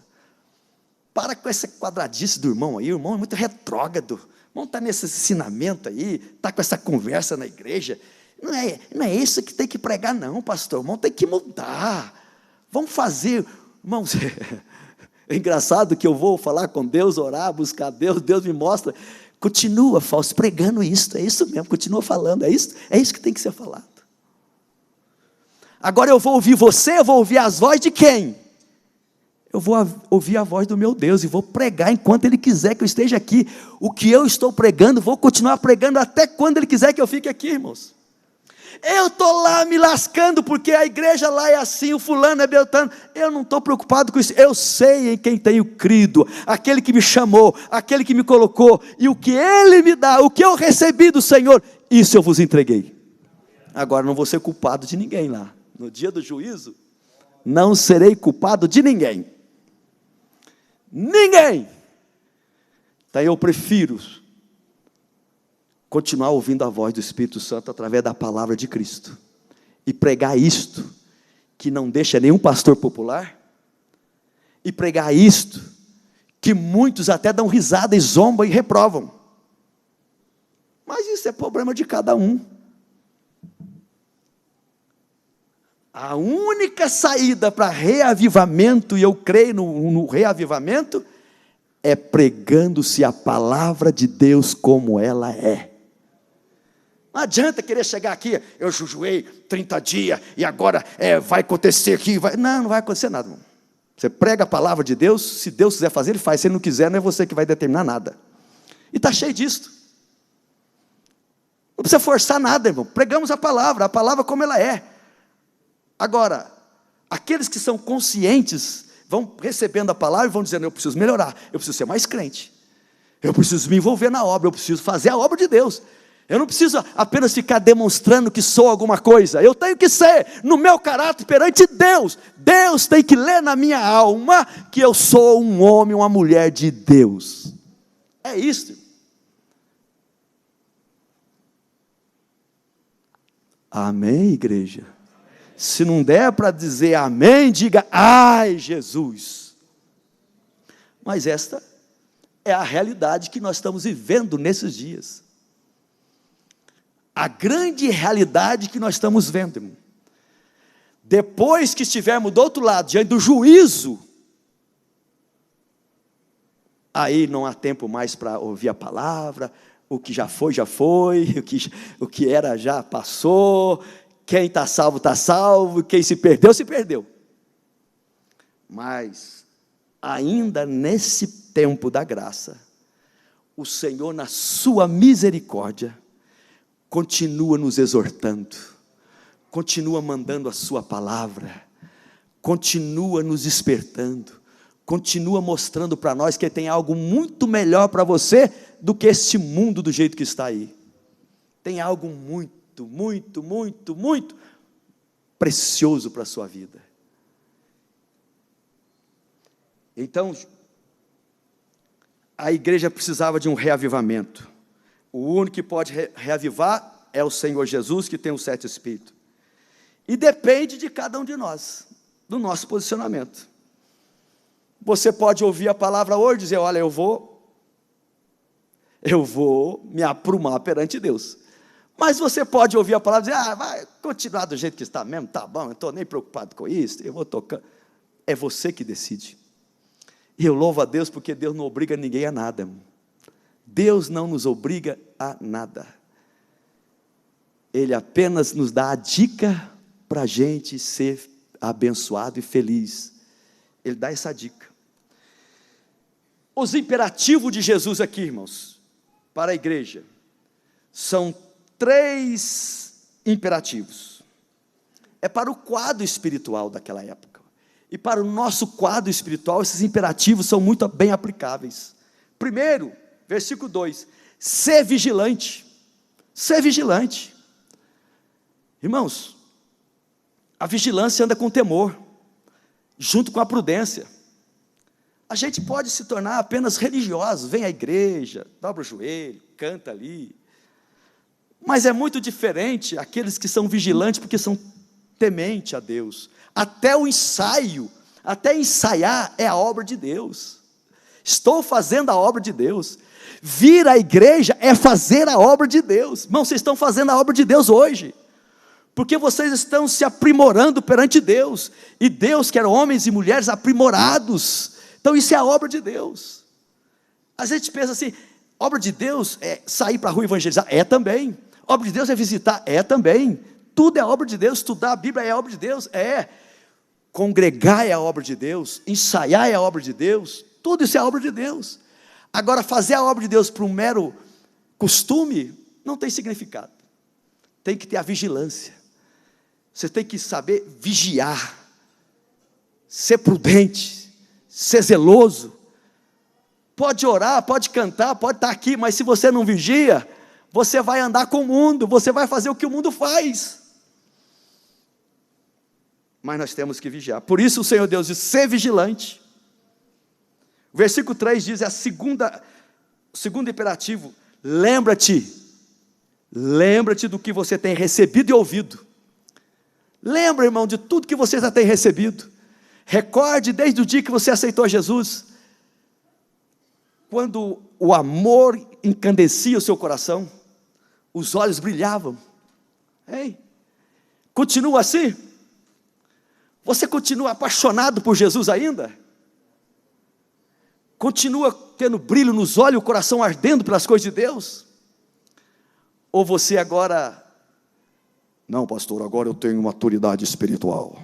Para com essa quadradice do irmão aí. O irmão é muito retrógrado. O irmão está nesse ensinamento aí, está com essa conversa na igreja. Não é isso que tem que pregar não, pastor. O irmão tem que mudar. Vamos fazer. Irmãos, é engraçado que eu vou falar com Deus, orar, buscar Deus, Deus me mostra. Continua, Fausto, pregando isso, é isso mesmo, continua falando, é isso que tem que ser falado. Agora eu vou ouvir você, eu vou ouvir as vozes de quem? Eu vou ouvir a voz do meu Deus e vou pregar enquanto Ele quiser que eu esteja aqui. O que eu estou pregando, vou continuar pregando até quando Ele quiser que eu fique aqui, irmãos. Eu estou lá me lascando porque a igreja lá é assim, o fulano é beltano. Eu não estou preocupado com isso. Eu sei em quem tenho crido, aquele que me chamou, aquele que me colocou, e o que Ele me dá, o que eu recebi do Senhor, isso eu vos entreguei. Agora não vou ser culpado de ninguém lá. No dia do juízo, não serei culpado de ninguém. Ninguém. Então eu prefiro continuar ouvindo a voz do Espírito Santo através da palavra de Cristo e pregar isto que não deixa nenhum pastor popular, e pregar isto que muitos até dão risada e zombam e reprovam, mas isso é problema de cada um. A única saída para reavivamento, e eu creio no reavivamento, é pregando-se a palavra de Deus como ela é. Não adianta querer chegar aqui, eu jejuei 30 dias, e agora vai acontecer aqui, não vai acontecer nada, irmão. Você prega a palavra de Deus, se Deus quiser fazer, Ele faz, se Ele não quiser, não é você que vai determinar nada, e está cheio disso, não precisa forçar nada, irmão, pregamos a palavra como ela é. Agora, aqueles que são conscientes, vão recebendo a palavra e vão dizendo: eu preciso melhorar, eu preciso ser mais crente, eu preciso me envolver na obra, eu preciso fazer a obra de Deus, eu não preciso apenas ficar demonstrando que sou alguma coisa, eu tenho que ser, no meu caráter perante Deus, Deus tem que ler na minha alma, que eu sou um homem, uma mulher de Deus, é isso. Amém, igreja? Se não der para dizer amém, diga ai Jesus. Mas esta é a realidade que nós estamos vivendo nesses dias. A grande realidade que nós estamos vendo, irmão. Depois que estivermos do outro lado, diante do juízo, aí não há tempo mais para ouvir a palavra, o que já foi, o que era já passou. Quem está salvo, quem se perdeu. Mas, ainda nesse tempo da graça, o Senhor, na sua misericórdia, continua nos exortando, continua mandando a sua palavra, continua nos despertando, continua mostrando para nós que tem algo muito melhor para você do que este mundo do jeito que está aí. Tem algo muito precioso para a sua vida. Então, a igreja precisava de um reavivamento. O único que pode reavivar é o Senhor Jesus, que tem os 7 Espíritos. E depende de cada um de nós, do nosso posicionamento. Você pode ouvir a palavra hoje e dizer: olha, eu vou me aprumar perante Deus. Mas você pode ouvir a palavra e dizer: vai continuar do jeito que está mesmo, tá bom, eu não estou nem preocupado com isso, eu vou tocando. É você que decide. E eu louvo a Deus, porque Deus não obriga ninguém a nada, irmão. Deus não nos obriga a nada. Ele apenas nos dá a dica para a gente ser abençoado e feliz. Ele dá essa dica. Os imperativos de Jesus aqui, irmãos, para a igreja, são 3 imperativos. É para o quadro espiritual daquela época. E para o nosso quadro espiritual, esses imperativos são muito bem aplicáveis. Primeiro, versículo 2, ser vigilante. Ser vigilante. Irmãos, a vigilância anda com temor, junto com a prudência. A gente pode se tornar apenas religioso, vem à igreja, dobra o joelho, canta ali. Mas é muito diferente aqueles que são vigilantes, porque são tementes a Deus. Até o ensaio, até ensaiar é a obra de Deus. Estou fazendo a obra de Deus. Vir à igreja é fazer a obra de Deus. Irmão, vocês estão fazendo a obra de Deus hoje, porque vocês estão se aprimorando perante Deus, e Deus quer homens e mulheres aprimorados. Então isso é a obra de Deus. A gente pensa assim: obra de Deus é sair para a rua e evangelizar? É também. Obra de Deus é visitar? É também. Tudo é obra de Deus. Estudar a Bíblia é obra de Deus? É. Congregar é a obra de Deus. Ensaiar é a obra de Deus. Tudo isso é a obra de Deus. Agora, fazer a obra de Deus por um mero costume não tem significado. Tem que ter a vigilância. Você tem que saber vigiar, ser prudente, ser zeloso. Pode orar, pode cantar, pode estar aqui, mas se você não vigia, você vai andar com o mundo, você vai fazer o que o mundo faz. Mas nós temos que vigiar. Por isso o Senhor Deus diz: ser vigilante. O versículo 3 diz, o segundo imperativo: lembra-te do que você tem recebido e ouvido. Lembra, irmão, de tudo que você já tem recebido. Recorde desde o dia que você aceitou Jesus, quando o amor encandecia o seu coração, os olhos brilhavam. Ei, continua assim? Você continua apaixonado por Jesus ainda? Continua tendo brilho nos olhos, o coração ardendo pelas coisas de Deus? Ou você agora: não, pastor, agora eu tenho maturidade espiritual,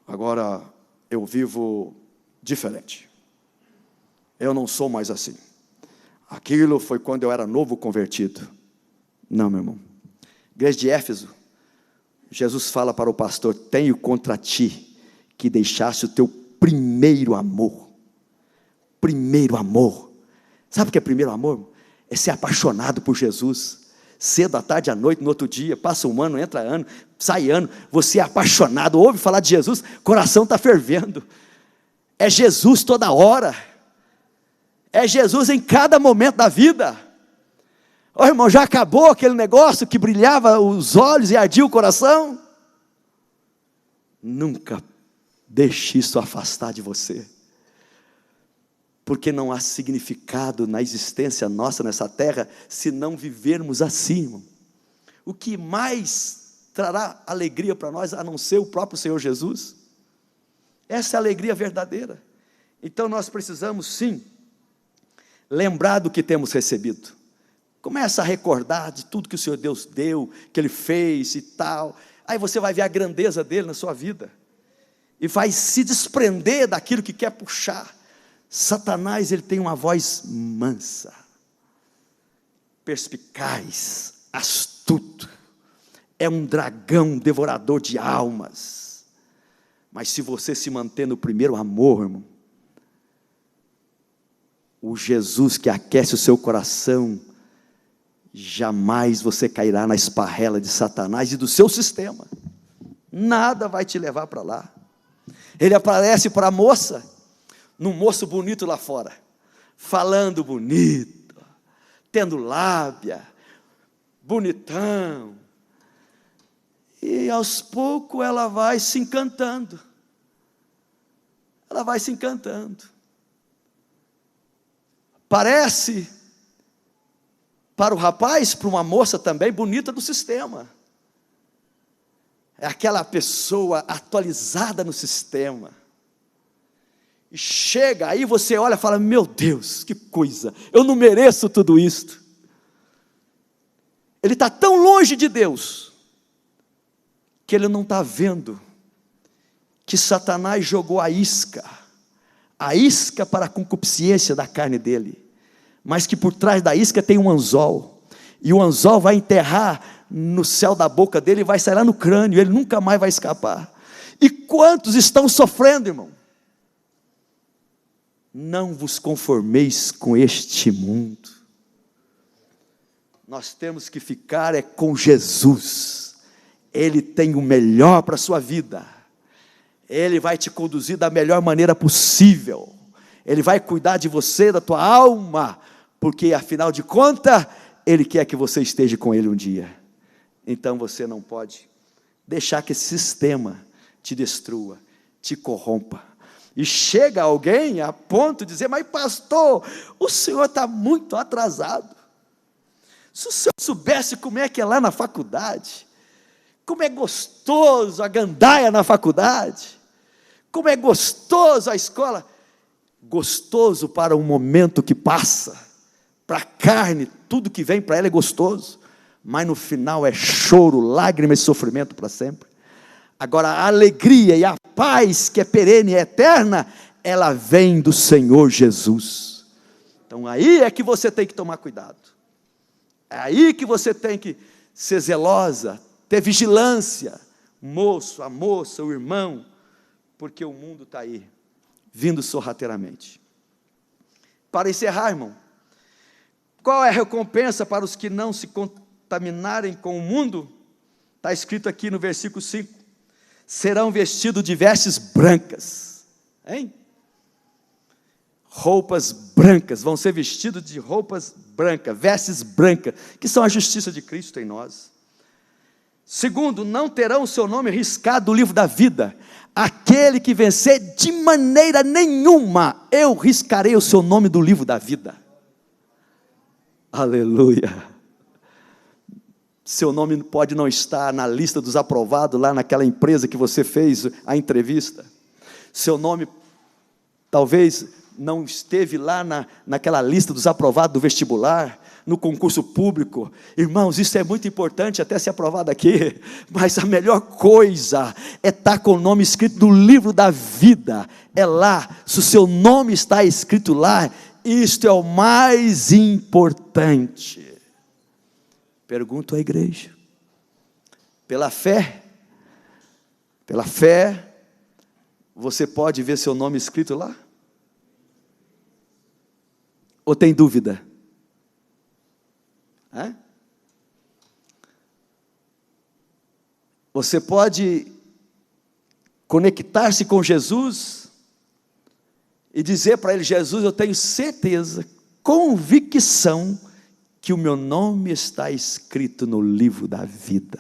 agora eu vivo diferente, eu não sou mais assim, aquilo foi quando eu era novo convertido. Não, meu irmão. Igreja de Éfeso, Jesus fala para o pastor: tenho contra ti que deixaste o teu primeiro amor. Primeiro amor. Sabe o que é primeiro amor? É ser apaixonado por Jesus. Cedo, à tarde, à noite, no outro dia, passa um ano, entra ano, sai ano, você é apaixonado, ouve falar de Jesus, coração está fervendo. É Jesus toda hora. É Jesus em cada momento da vida. Ô irmão, já acabou aquele negócio que brilhava os olhos e ardia o coração? Nunca deixe isso afastar de você, porque não há significado na existência nossa nessa terra, se não vivermos assim, irmão. O que mais trará alegria para nós, a não ser o próprio Senhor Jesus? Essa é a alegria verdadeira. Então nós precisamos sim, lembrar do que temos recebido. Começa a recordar de tudo que o Senhor Deus deu, que Ele fez e tal. Aí você vai ver a grandeza dEle na sua vida, e vai se desprender daquilo que quer puxar. Satanás, ele tem uma voz mansa, perspicaz, astuto, é um dragão devorador de almas. Mas se você se manter no primeiro amor, irmão, o Jesus que aquece o seu coração, jamais você cairá na esparrela de Satanás e do seu sistema. Nada vai te levar para lá. Ele aparece para a moça, num moço bonito lá fora, falando bonito, tendo lábia, bonitão. E aos poucos ela vai se encantando. Ela vai se encantando. Parece, para o rapaz, para uma moça também, bonita do sistema. É aquela pessoa atualizada no sistema. E chega, aí você olha e fala, meu Deus, que coisa, eu não mereço tudo isto. Ele está tão longe de Deus, que ele não está vendo, que Satanás jogou a isca para a concupiscência da carne dele, mas que por trás da isca tem um anzol, e o anzol vai enterrar no céu da boca dele, e vai sair lá no crânio, ele nunca mais vai escapar. E quantos estão sofrendo, irmão? Não vos conformeis com este mundo. Nós temos que ficar com Jesus. Ele tem o melhor para a sua vida. Ele vai te conduzir da melhor maneira possível. Ele vai cuidar de você, da tua alma, porque afinal de contas, Ele quer que você esteja com Ele um dia. Então você não pode deixar que esse sistema te destrua, te corrompa. E chega alguém a ponto de dizer, mas pastor, o senhor está muito atrasado. Se o senhor soubesse como é que é lá na faculdade, como é gostoso a gandaia na faculdade, como é gostoso a escola, gostoso para um momento que passa, para a carne, tudo que vem para ela é gostoso, mas no final é choro, lágrimas e sofrimento para sempre. Agora a alegria e a paz que é perene e eterna, ela vem do Senhor Jesus. Então aí é que você tem que tomar cuidado, é aí que você tem que ser zelosa, ter vigilância, moço, a moça, o irmão, porque o mundo está aí, vindo sorrateiramente. Para encerrar, irmão, qual é a recompensa para os que não se contaminarem com o mundo? Está escrito aqui no versículo 5, serão vestidos de vestes brancas, hein? Roupas brancas, vão ser vestidos de roupas brancas, vestes brancas, que são a justiça de Cristo em nós. Segundo, não terão o seu nome riscado do livro da vida. Aquele que vencer, de maneira nenhuma, eu riscarei o seu nome do livro da vida. Aleluia. Seu nome pode não estar na lista dos aprovados, lá naquela empresa que você fez a entrevista. Seu nome talvez não esteve lá naquela lista dos aprovados do vestibular, no concurso público. Irmãos, isso é muito importante até ser aprovado aqui, mas a melhor coisa é estar com o nome escrito no livro da vida. É lá, se o seu nome está escrito lá, isto é o mais importante. Pergunto à igreja, pela fé, você pode ver seu nome escrito lá? Ou tem dúvida? Você pode conectar-se com Jesus e dizer para Ele, Jesus, eu tenho certeza, convicção, que o meu nome está escrito no livro da vida.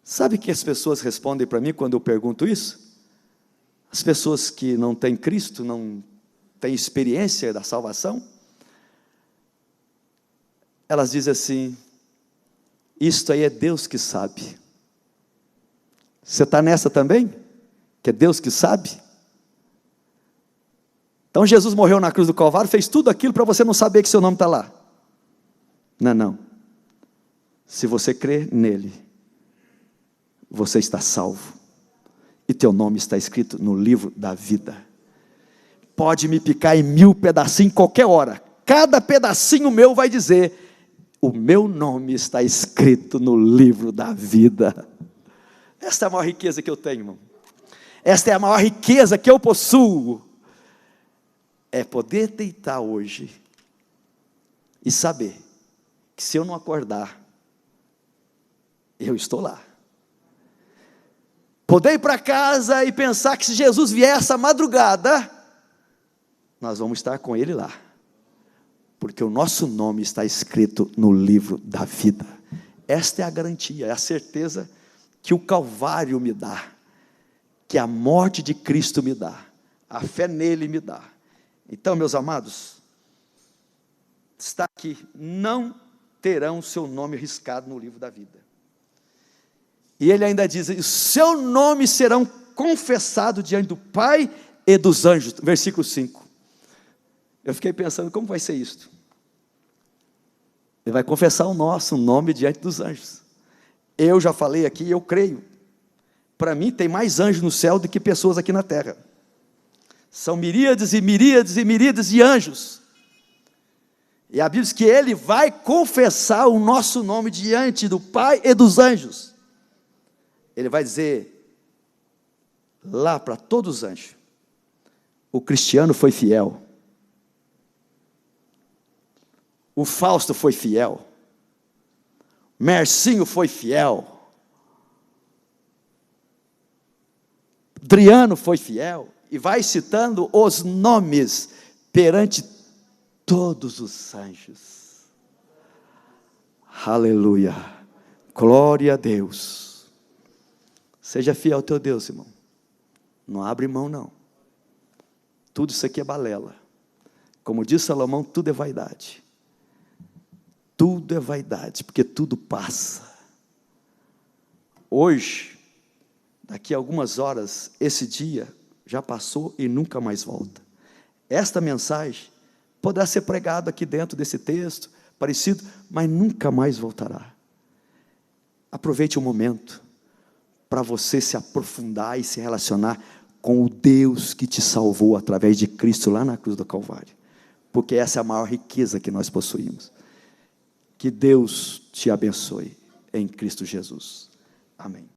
Sabe o que as pessoas respondem para mim quando eu pergunto isso? As pessoas que não têm Cristo, não têm experiência da salvação, elas dizem assim, isto aí é Deus que sabe. Você está nessa também? Que é Deus que sabe? Então Jesus morreu na cruz do Calvário, fez tudo aquilo para você não saber que seu nome está lá. Não. Se você crer nele, você está salvo. E teu nome está escrito no livro da vida. Pode me picar em 1000 pedacinhos qualquer hora. Cada pedacinho meu vai dizer, o meu nome está escrito no livro da vida. Esta é a maior riqueza que eu tenho, irmão. Esta é a maior riqueza que eu possuo. É poder deitar hoje e saber que se eu não acordar, eu estou lá. Poder ir para casa e pensar que se Jesus vier essa madrugada, nós vamos estar com Ele lá, porque o nosso nome está escrito no livro da vida. Esta é a garantia, é a certeza que o Calvário me dá, que a morte de Cristo me dá, a fé nele me dá. Então, meus amados, está aqui: não terão seu nome riscado no livro da vida. E ele ainda diz: o seu nome serão confessado diante do Pai e dos anjos. Versículo 5. Eu fiquei pensando, como vai ser isso? Ele vai confessar o nosso nome diante dos anjos. Eu já falei aqui, eu creio. Para mim tem mais anjos no céu do que pessoas aqui na terra. São miríades e miríades e miríades de anjos. E a Bíblia diz que ele vai confessar o nosso nome diante do Pai e dos anjos. Ele vai dizer lá para todos os anjos: o Cristiano foi fiel, o Fausto foi fiel, Mercinho foi fiel, Adriano foi fiel, e vai citando os nomes perante todos os anjos. Aleluia, glória a Deus. Seja fiel ao teu Deus, irmão. Não abre mão, não. Tudo isso aqui é balela. Como diz Salomão, tudo é vaidade. Tudo é vaidade, porque tudo passa. Hoje, daqui a algumas horas, esse dia já passou e nunca mais volta. Esta mensagem poderá ser pregada aqui dentro desse texto, parecido, mas nunca mais voltará. Aproveite o momento para você se aprofundar e se relacionar com o Deus que te salvou através de Cristo lá na cruz do Calvário, porque essa é a maior riqueza que nós possuímos. Que Deus te abençoe em Cristo Jesus. Amém.